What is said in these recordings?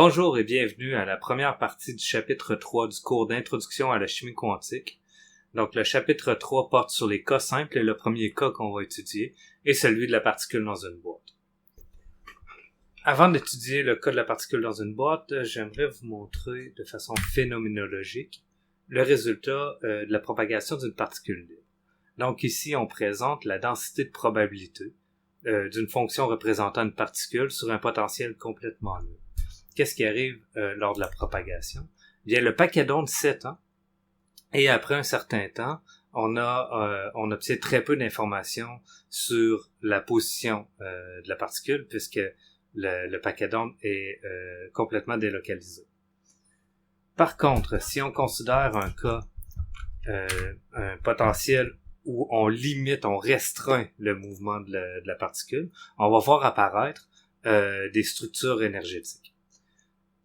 Bonjour et bienvenue à la première partie du chapitre 3 du cours d'introduction à la chimie quantique. Donc le chapitre 3 porte sur les cas simples et le premier cas qu'on va étudier est celui de la particule dans une boîte. Avant d'étudier le cas de la particule dans une boîte, j'aimerais vous montrer de façon phénoménologique le résultat de la propagation d'une particule libre. Donc ici on présente la densité de probabilité d'une fonction représentant une particule sur un potentiel complètement nul. Qu'est-ce qui arrive lors de la propagation? Bien, le paquet d'ondes s'étend et après un certain temps, on obtient très peu d'informations sur la position de la particule puisque le paquet d'ondes est complètement délocalisé. Par contre, si on considère un cas, un potentiel où on limite, on restreint le mouvement de la particule, on va voir apparaître des structures énergétiques.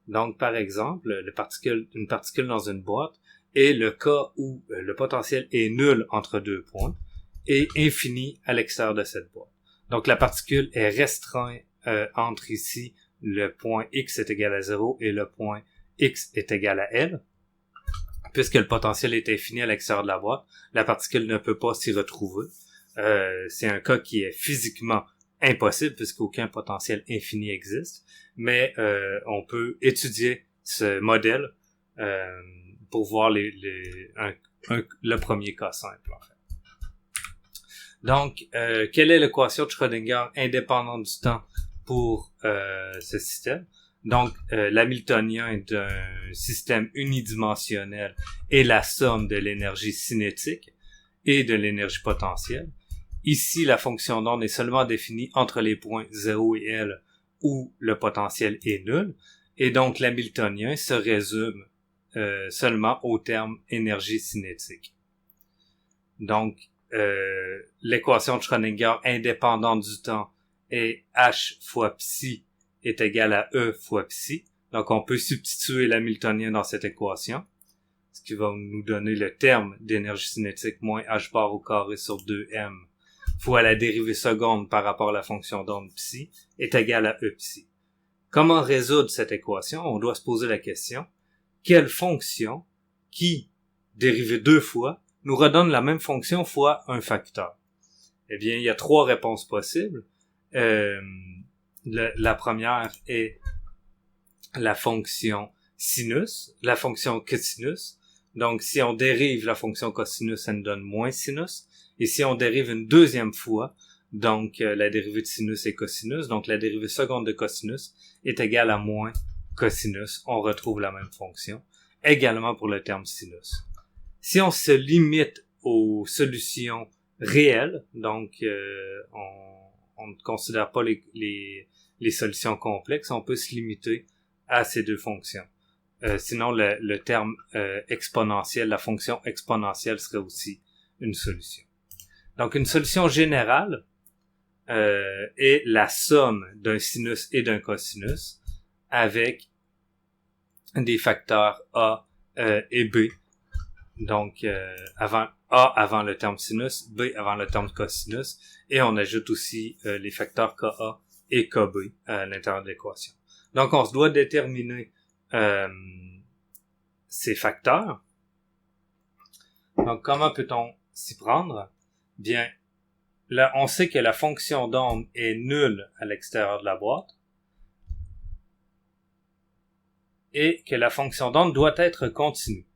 Donc, par exemple, une particule dans une boîte est le cas où le potentiel est nul entre deux points et infini à l'extérieur de cette boîte. Donc, la particule est restreinte entre ici le point x est égal à 0 et le point x est égal à L. Puisque le potentiel est infini à l'extérieur de la boîte, la particule ne peut pas s'y retrouver. C'est un cas qui est physiquement impossible puisqu'aucun potentiel infini existe, mais on peut étudier ce modèle pour voir le premier cas simple en fait. Donc, quelle est l'équation de Schrödinger indépendante du temps pour ce système? Donc, l'hamiltonien d'un système unidimensionnel est la somme de l'énergie cinétique et de l'énergie potentielle. Ici, la fonction d'onde est seulement définie entre les points 0 et L où le potentiel est nul, et donc l'hamiltonien se résume seulement au terme énergie cinétique. Donc, l'équation de Schrödinger indépendante du temps est H fois psi est égal à E fois psi. Donc, on peut substituer l'hamiltonien dans cette équation, ce qui va nous donner le terme d'énergie cinétique moins H bar au carré sur 2m fois la dérivée seconde par rapport à la fonction d'onde psi est égal à E psi. Comment résoudre cette équation? On doit se poser la question, quelle fonction qui, dérivée deux fois, nous redonne la même fonction fois un facteur? Eh bien, il y a trois réponses possibles. La première est la fonction sinus, la fonction cosinus. Donc, si on dérive la fonction cosinus, ça nous donne moins sinus. Et si on dérive une deuxième fois, donc la dérivée de sinus est cosinus, donc la dérivée seconde de cosinus est égale à moins cosinus. On retrouve la même fonction. Également pour le terme sinus. Si on se limite aux solutions réelles, donc on ne considère pas les solutions complexes, on peut se limiter à ces deux fonctions. Sinon, le terme exponentiel, la fonction exponentielle serait aussi une solution. Donc, une solution générale est la somme d'un sinus et d'un cosinus avec des facteurs A et B. Donc, avant le terme sinus, B avant le terme cosinus, et on ajoute aussi les facteurs Ka et Kb à l'intérieur de l'équation. Donc, on se doit déterminer ces facteurs. Donc, comment peut-on s'y prendre? Bien, là, on sait que la fonction d'onde est nulle à l'extérieur de la boîte et que la fonction d'onde doit être continue.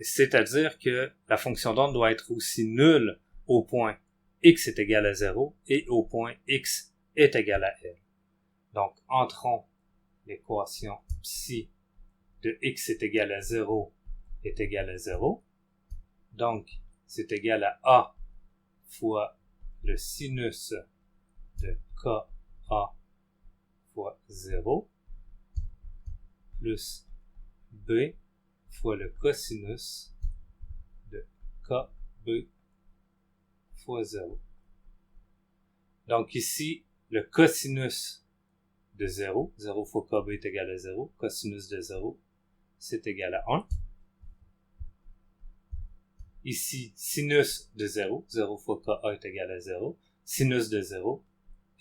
C'est-à-dire que la fonction d'onde doit être aussi nulle au point x est égal à 0 et au point x est égal à L. Donc, entrons l'équation psi de x est égal à 0 est égal à 0. Donc, c'est égal à A fois le sinus de Ka fois 0 plus B fois le cosinus de Kb fois 0. Donc ici, le cosinus de 0, 0 fois Kb est égal à 0, cosinus de 0, c'est égal à 1. Ici, sinus de 0, 0 fois Ka est égal à 0, sinus de 0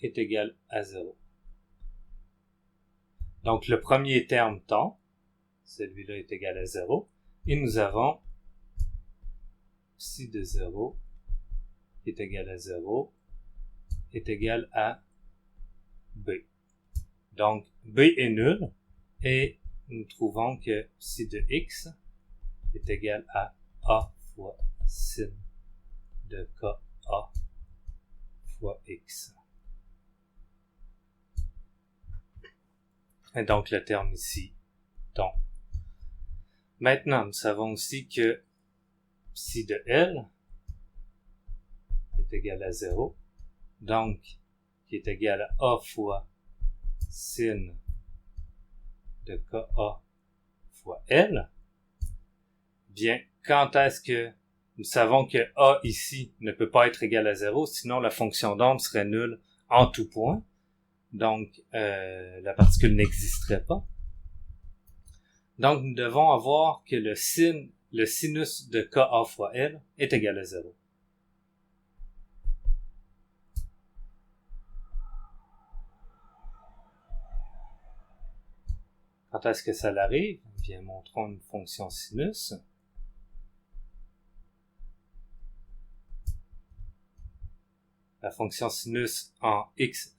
est égal à 0. Donc le premier terme tombe, celui-là est égal à 0, et nous avons psi de 0 qui est égal à 0 est égal à b. Donc b est nul, et nous trouvons que psi de x est égal à a fois sin de ka fois x. Et donc le terme ici tombe. Maintenant, nous savons aussi que psi de L est égal à 0, donc qui est égal à A fois sin de KA fois L. Bien, quand est-ce que nous savons que A ici ne peut pas être égal à 0, sinon la fonction d'onde serait nulle en tout point, donc la particule n'existerait pas. Donc nous devons avoir que le sinus de KA fois L est égal à 0. Quand est-ce que ça l'arrive? Bien, montrons une fonction sinus. La fonction sinus en x,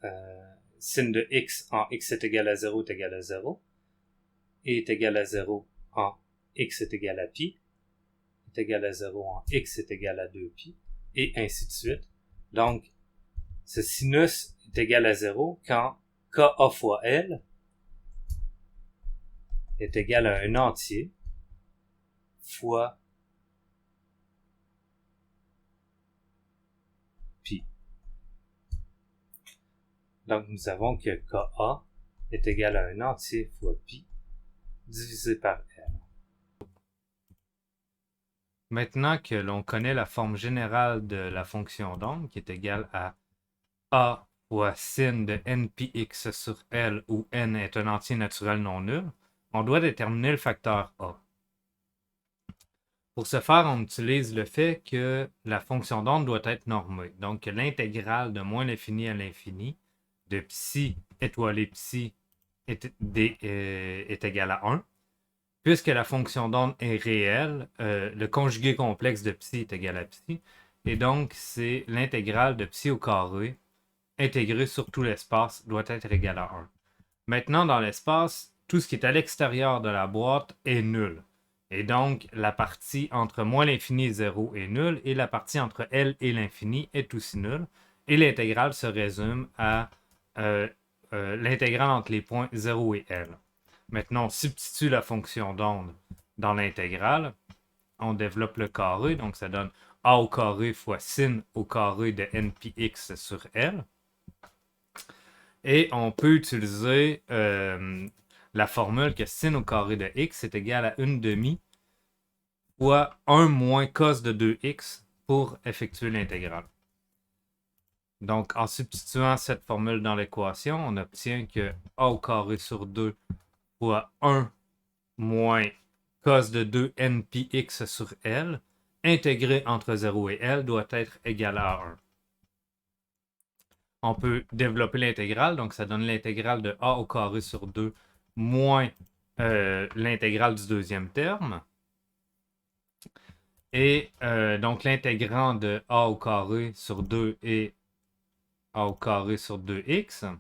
sin de x en x est égal à 0 est égal à 0, et est égal à 0 en x est égal à pi, est égal à 0 en x est égal à 2pi, et ainsi de suite. Donc, ce sinus est égal à 0 quand ka fois L est égal à un entier fois pi. Donc, nous avons que ka est égal à un entier fois pi divisé par L. Maintenant que l'on connaît la forme générale de la fonction d'onde, qui est égale à A fois sin de npx sur L, où n est un entier naturel non nul, on doit déterminer le facteur A. Pour ce faire, on utilise le fait que la fonction d'onde doit être normée. Donc, l'intégrale de moins l'infini à l'infini de psi étoilé psi est égal à 1. Puisque la fonction d'onde est réelle, le conjugué complexe de psi est égal à psi. Et donc, c'est l'intégrale de psi au carré intégré sur tout l'espace doit être égal à 1. Maintenant, dans l'espace, tout ce qui est à l'extérieur de la boîte est nul. Et donc, la partie entre moins l'infini et 0 est nulle, et la partie entre L et l'infini est aussi nulle. Et l'intégrale se résume à l'intégrale entre les points 0 et L. Maintenant, on substitue la fonction d'onde dans l'intégrale. On développe le carré, donc ça donne A au carré fois sin au carré de npx sur L. Et on peut utiliser la formule que sin au carré de x est égal à 1/2 fois 1 moins cos de 2x pour effectuer l'intégrale. Donc, en substituant cette formule dans l'équation, on obtient que a au carré sur 2 fois 1 moins cos de 2 npx sur L, intégré entre 0 et L, doit être égal à 1. On peut développer l'intégrale, donc ça donne l'intégrale de a au carré sur 2 moins l'intégrale du deuxième terme. Et donc l'intégrand de a au carré sur 2 est a au carré sur 2x.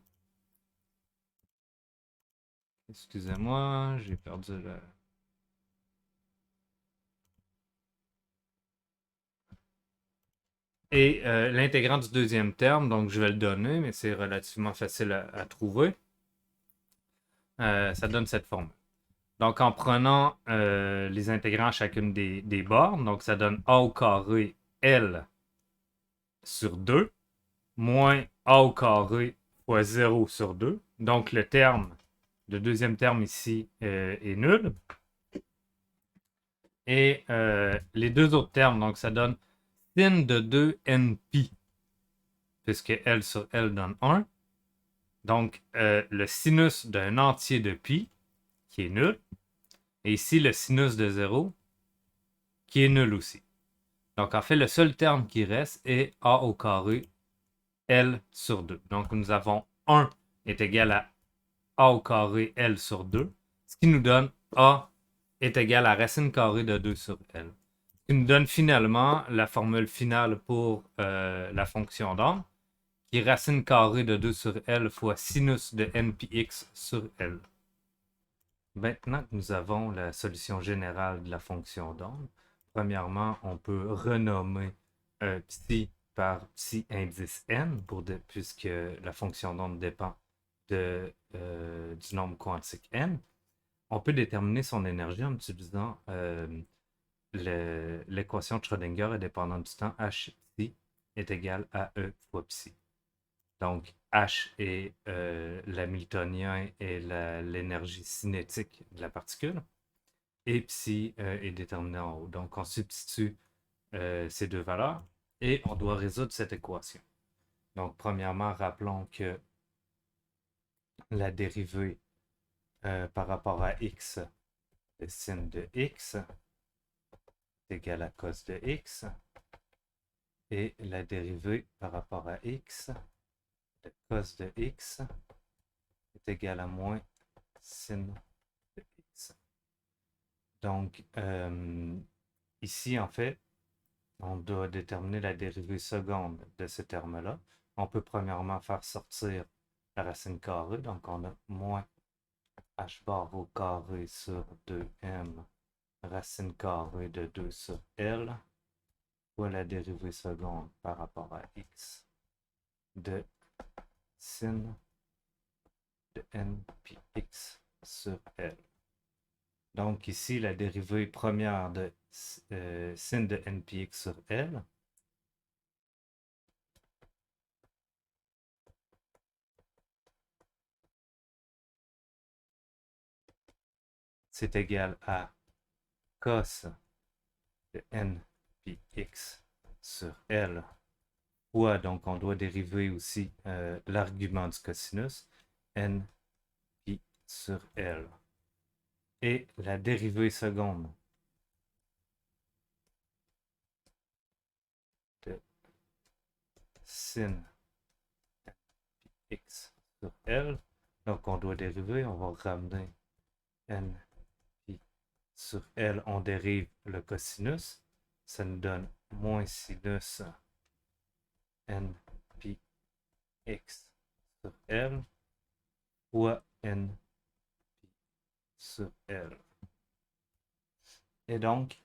Excusez-moi, j'ai perdu le... Et l'intégrand du deuxième terme, donc je vais le donner, mais c'est relativement facile à trouver. Ça donne cette formule. Donc en prenant les intégrants à chacune des bornes, donc ça donne a au carré L sur 2, moins a au carré fois 0 sur 2. Donc le deuxième terme ici est nul. Et les deux autres termes, donc ça donne sin de 2 npi, puisque L sur L donne 1. Donc le sinus d'un entier de pi, qui est nul. Et ici, le sinus de 0, qui est nul aussi. Donc, en fait, le seul terme qui reste est a au carré L sur 2. Donc, nous avons 1 est égal à a au carré L sur 2, ce qui nous donne a est égal à racine carrée de 2 sur L. Ce qui nous donne finalement la formule finale pour la fonction d'angle, qui est racine carrée de 2 sur L fois sinus de n pi x sur L. Maintenant que nous avons la solution générale de la fonction d'onde, premièrement, on peut renommer psi par psi indice n, puisque la fonction d'onde dépend du nombre quantique n. On peut déterminer son énergie en utilisant l'équation de Schrödinger indépendante du temps h psi est égal à E fois psi. Donc, H est l'hamiltonien et l'énergie cinétique de la particule. Et psi est déterminé en haut. Donc, on substitue ces deux valeurs et on doit résoudre cette équation. Donc, premièrement, rappelons que la dérivée par rapport à x de sin de x est égale à cos de x. Et la dérivée par rapport à x de cos de x est égal à moins sin de x. Donc, ici, en fait, on doit déterminer la dérivée seconde de ce terme-là. On peut premièrement faire sortir la racine carrée. Donc, on a moins h bar au carré sur 2m racine carrée de 2 sur L fois la dérivée seconde par rapport à x de sin de n pi x sur L. Donc ici, la dérivée première de sin de n pi x sur L c'est égal à cos de n pi x sur L fois, donc on doit dériver aussi l'argument du cosinus, n pi sur L. Et la dérivée seconde de sin x sur L. Donc, on doit dériver, on va ramener n pi sur L, on dérive le cosinus. Ça nous donne moins sinus n pi x sur L fois n pi sur L. Et donc,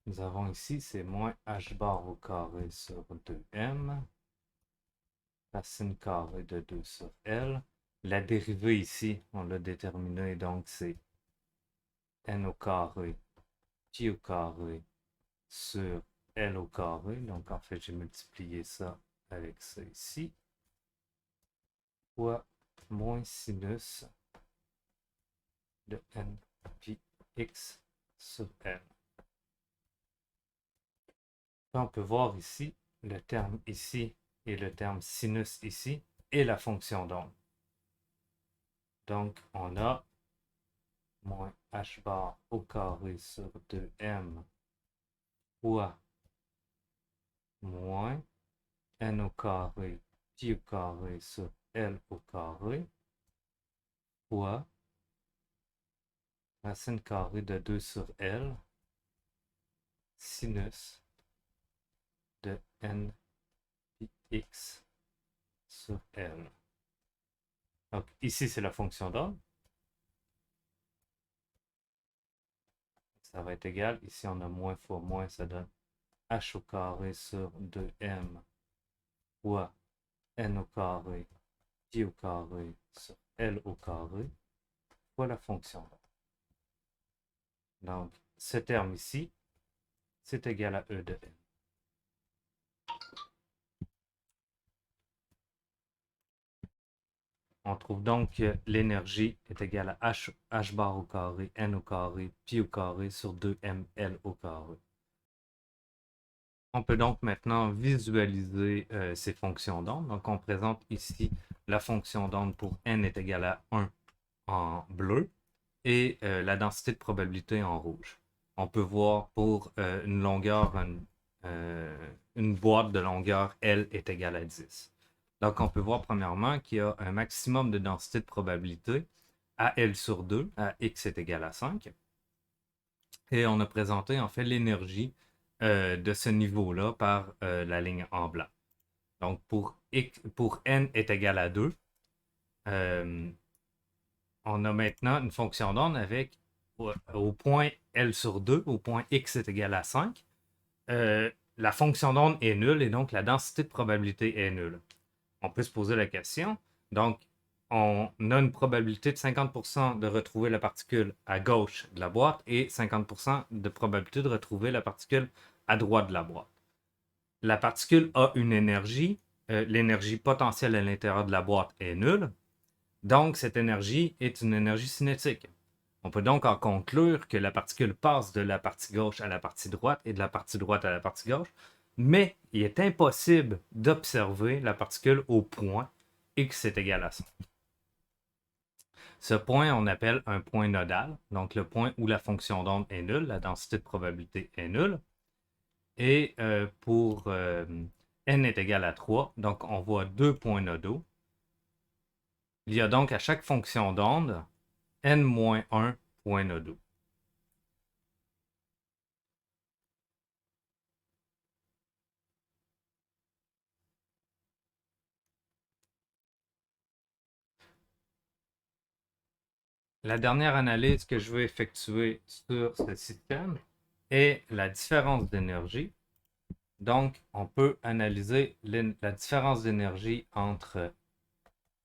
nous avons ici, c'est moins h bar au carré sur 2m, racine carrée de 2 sur L. La dérivée ici, on l'a déterminée, donc c'est n au carré, pi au carré sur L au carré. Donc en fait, j'ai multiplié ça avec ça ici. Fois moins sinus de n pi x sur L. On peut voir ici le terme ici et le terme sinus ici et la fonction d'onde. Donc on a moins h bar au carré sur 2m fois moins n au carré pi au carré sur L au carré fois racine carrée de 2 sur L sinus de n pi x sur L. Donc ici c'est la fonction d'onde. Ça va être égal. Ici on a moins fois moins, ça donne h au carré sur 2m fois n au carré pi au carré sur L au carré fois la fonction d'onde. Donc ce terme ici, c'est égal à E de n. On trouve donc que l'énergie est égale à h bar au carré, n au carré, pi au carré sur 2ml au carré. On peut donc maintenant visualiser ces fonctions d'onde. Donc on présente ici la fonction d'onde pour n est égale à 1 en bleu et la densité de probabilité en rouge. On peut voir pour une longueur, une boîte de longueur L est égale à 10. Donc, on peut voir premièrement qu'il y a un maximum de densité de probabilité à L sur 2, à x est égal à 5. Et on a présenté en fait l'énergie de ce niveau-là par la ligne en blanc. Donc, pour n est égal à 2, on a maintenant une fonction d'onde avec au point L sur 2, au point x est égal à 5, la fonction d'onde est nulle et donc la densité de probabilité est nulle. On peut se poser la question. Donc, on a une probabilité de 50% de retrouver la particule à gauche de la boîte et 50% de probabilité de retrouver la particule à droite de la boîte. La particule a une énergie. L'énergie potentielle à l'intérieur de la boîte est nulle. Donc, cette énergie est une énergie cinétique. On peut donc en conclure que la particule passe de la partie gauche à la partie droite et de la partie droite à la partie gauche, mais il est impossible d'observer la particule au point x est égal à 5. Ce point, on appelle un point nodal, donc le point où la fonction d'onde est nulle, la densité de probabilité est nulle. Et pour n est égal à 3, donc on voit deux points nodaux. Il y a donc à chaque fonction d'onde n-1 points nodaux. La dernière analyse que je veux effectuer sur ce système est la différence d'énergie. Donc, on peut analyser la différence d'énergie entre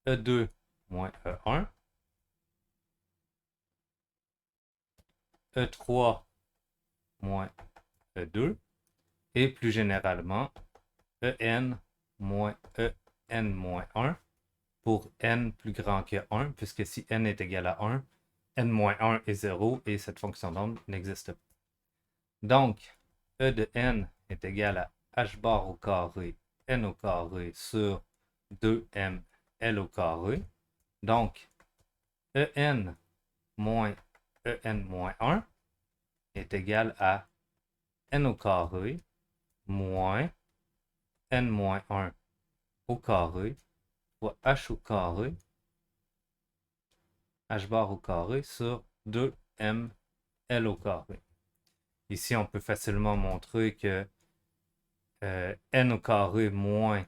E2 moins E1, E3 moins E2, et plus généralement, En moins En moins 1 pour n plus grand que 1, puisque si n est égal à 1, n moins 1 est 0 et cette fonction d'onde n'existe pas. Donc, E de n est égal à h bar au carré n au carré sur 2m L au carré. Donc, En moins En moins 1 est égal à n au carré moins n moins 1 au carré fois h au carré, h bar au carré sur 2m L au carré. Ici, on peut facilement montrer que n au carré moins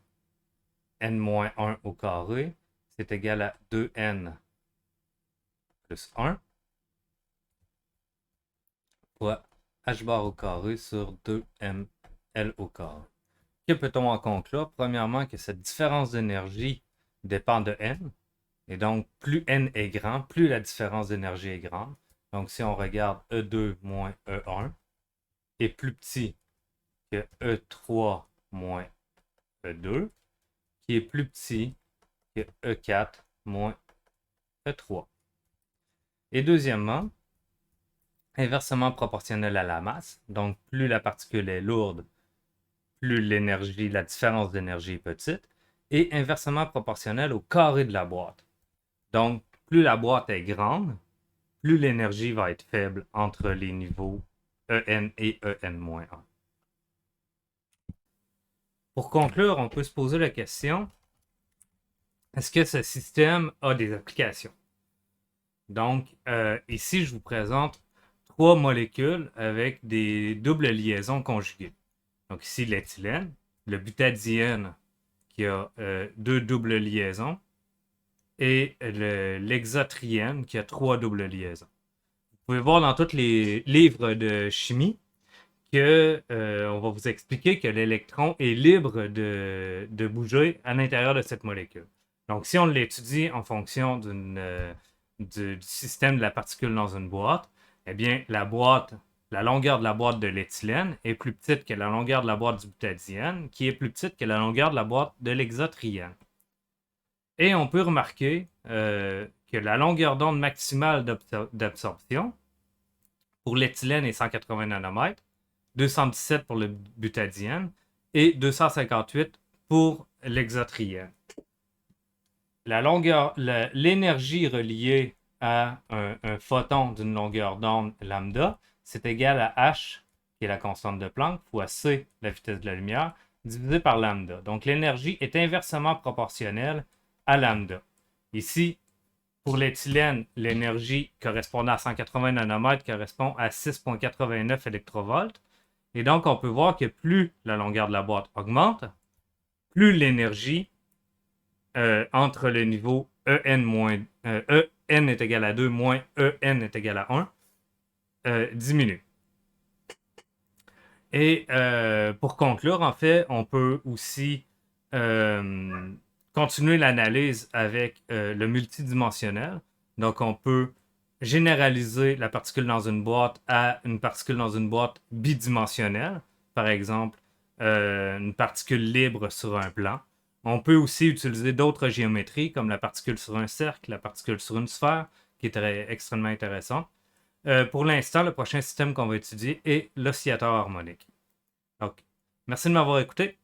n moins 1 au carré, c'est égal à 2n plus 1 fois h bar au carré sur 2ml au carré. Que peut-on en conclure? Premièrement, que cette différence d'énergie dépend de n. Et donc, plus n est grand, plus la différence d'énergie est grande. Donc, si on regarde E2 moins E1 est plus petit que E3 moins E2, qui est plus petit que E4 moins E3. Et deuxièmement, inversement proportionnel à la masse, donc plus la particule est lourde, plus l'énergie, la différence d'énergie est petite, et inversement proportionnel au carré de la boîte. Donc, plus la boîte est grande, plus l'énergie va être faible entre les niveaux En et En-1. Pour conclure, on peut se poser la question, est-ce que ce système a des applications? Donc, ici, je vous présente trois molécules avec des doubles liaisons conjuguées. Donc ici, l'éthylène, le butadiène qui a deux doubles liaisons et l'hexatriène qui a trois doubles liaisons. Vous pouvez voir dans tous les livres de chimie que on va vous expliquer que l'électron est libre de bouger à l'intérieur de cette molécule. Donc si on l'étudie en fonction du système de la particule dans une boîte, eh bien la longueur de la boîte de l'éthylène est plus petite que la longueur de la boîte du butadiène, qui est plus petite que la longueur de la boîte de l'hexatriène. Et on peut remarquer que la longueur d'onde maximale d'absorption pour l'éthylène est 180 nanomètres, 217 pour le butadiène et 258 pour l'hexatriène. L'énergie reliée à un photon d'une longueur d'onde lambda, c'est égal à h, qui est la constante de Planck, fois c, la vitesse de la lumière, divisé par lambda. Donc l'énergie est inversement proportionnelle à lambda. Ici, pour l'éthylène, l'énergie correspondant à 180 nanomètres correspond à 6,89 électrovolts. Et donc, on peut voir que plus la longueur de la boîte augmente, plus l'énergie entre le niveau En est égal à 2 moins En est égal à 1 diminue. Et pour conclure, en fait, on peut aussi continuer l'analyse avec le multidimensionnel. Donc, on peut généraliser la particule dans une boîte à une particule dans une boîte bidimensionnelle. Par exemple, une particule libre sur un plan. On peut aussi utiliser d'autres géométries, comme la particule sur un cercle, la particule sur une sphère, qui est extrêmement intéressant. Pour l'instant, le prochain système qu'on va étudier est l'oscillateur harmonique. Donc, merci de m'avoir écouté.